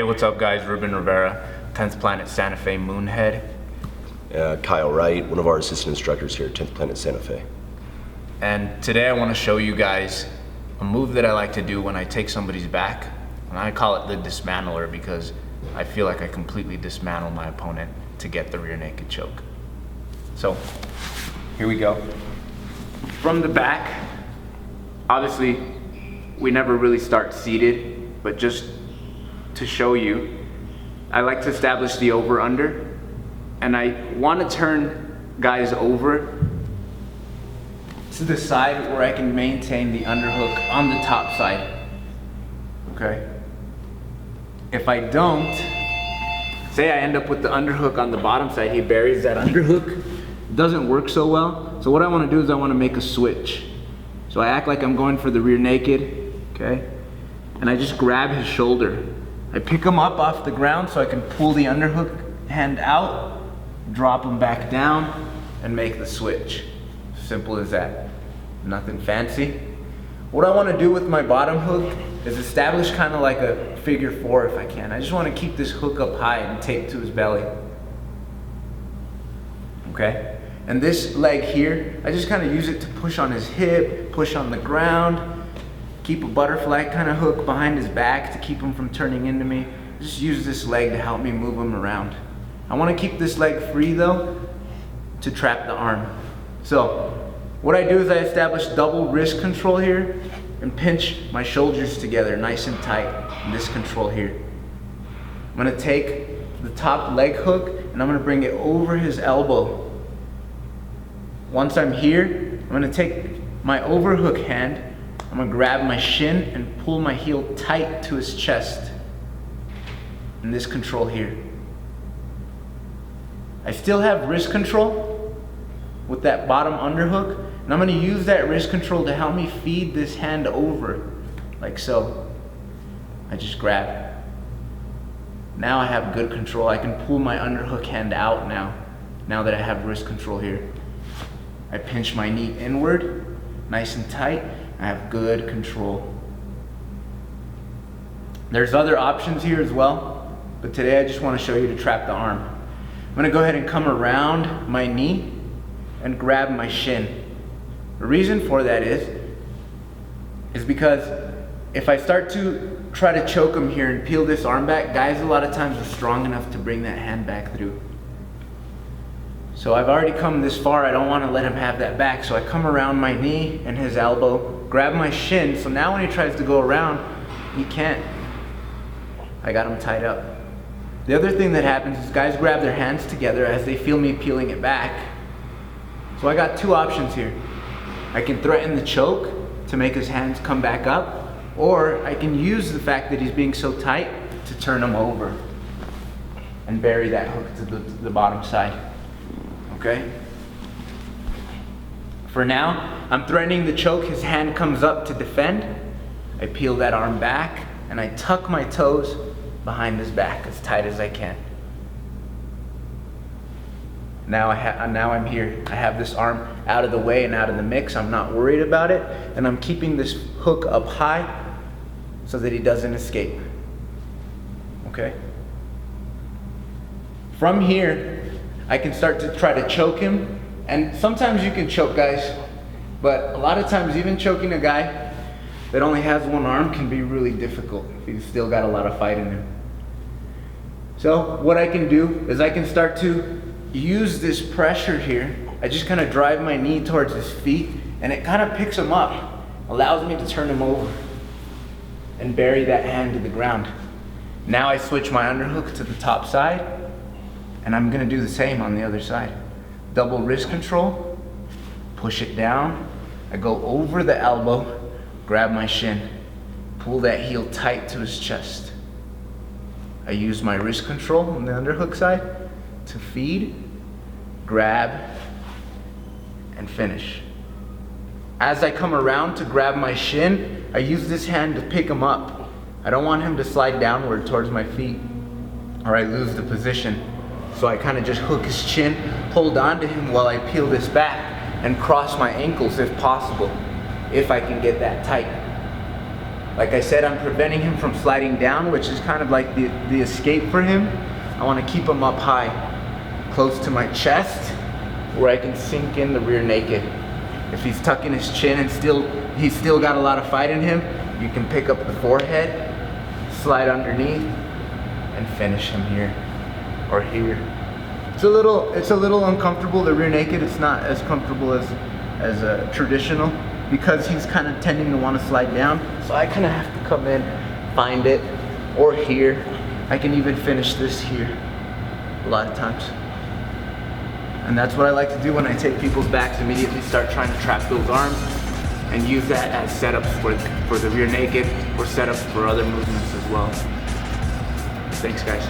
what's up guys? Ruben, Rivera, 10th Planet Santa Fe Moonhead. Kyle Wright, one of our assistant instructors here at 10th Planet Santa Fe. And today I want to show you guys a move that I like to do when I take somebody's back. And I call it the Dismantler because I feel like I completely dismantle my opponent to get the rear naked choke. So, here we go. From the back, obviously, we never really start seated, but just to show you, I like to establish the over-under, and I want to turn guys over to the side where I can maintain the underhook on the top side, okay? If I don't, say I end up with the underhook on the bottom side, he buries that underhook, it doesn't work so well. So what I want to do is I want to make a switch. So I act like I'm going for the rear naked, okay? And I just grab his shoulder. I pick him up off the ground so I can pull the underhook hand out, drop him back down, and make the switch. Simple as that. Nothing fancy. What I want to do with my bottom hook is establish kind of like a figure four if I can. I just want to keep this hook up high and tape to his belly. Okay? And this leg here, I just kind of use it to push on his hip, push on the ground, keep a butterfly kind of hook behind his back to keep him from turning into me. Just use this leg to help me move him around. I want to keep this leg free though to trap the arm. So what I do is I establish double wrist control here and pinch my shoulders together nice and tight in this control here. I'm going to take the top leg hook and I'm going to bring it over his elbow. Once I'm here, I'm going to take my overhook hand, I'm going to grab my shin and pull my heel tight to his chest in this control here. I still have wrist control with that bottom underhook, and I'm going to use that wrist control to help me feed this hand over, like so. I just grab. Now I have good control. I can pull my underhook hand out now that I have wrist control here. I pinch my knee inward, nice and tight. I have good control. There's other options here as well, but today I just want to show you to trap the arm. I'm going to go ahead and come around my knee and grab my shin. The reason for that is because if I start to try to choke him here and peel this arm back, guys a lot of times are strong enough to bring that hand back through. So I've already come this far, I don't want to let him have that back, so I come around my knee and his elbow, grab my shin, so now when he tries to go around, he can't. I got him tied up. The other thing that happens is guys grab their hands together as they feel me peeling it back. So I got two options here. I can threaten the choke to make his hands come back up, or I can use the fact that he's being so tight to turn him over and bury that hook to the bottom side. Okay? For now, I'm threatening the choke. His hand comes up to defend. I peel that arm back and I tuck my toes behind his back as tight as I can. Now I'm here. I have this arm out of the way and out of the mix. I'm not worried about it, and I'm keeping this hook up high so that he doesn't escape. Okay? From here, I can start to try to choke him, and sometimes you can choke guys, but a lot of times even choking a guy that only has one arm can be really difficult if he's still got a lot of fight in him. So what I can do is I can start to use this pressure here. I just kind of drive my knee towards his feet and it kind of picks him up, allows me to turn him over and bury that hand to the ground. Now I switch my underhook to the top side and I'm going to do the same on the other side. Double wrist control, push it down, I go over the elbow, grab my shin, pull that heel tight to his chest. I use my wrist control on the underhook side to feed, grab, and finish. As I come around to grab my shin, I use this hand to pick him up. I don't want him to slide downward towards my feet or I lose the position. So I kind of just hook his chin, hold on to him while I peel this back and cross my ankles if possible, if I can get that tight. Like I said, I'm preventing him from sliding down, which is kind of like the escape for him. I want to keep him up high, close to my chest, where I can sink in the rear naked. If he's tucking his chin and he's still got a lot of fight in him, you can pick up the forehead, slide underneath, and finish him here or here. It's a little uncomfortable, the rear naked. It's not as comfortable as a traditional because he's kind of tending to want to slide down. So I kind of have to come in, find it, or here. I can even finish this here a lot of times. And that's what I like to do when I take people's backs, immediately start trying to trap those arms and use that as setups for the rear naked or setups for other movements as well. Thanks, guys.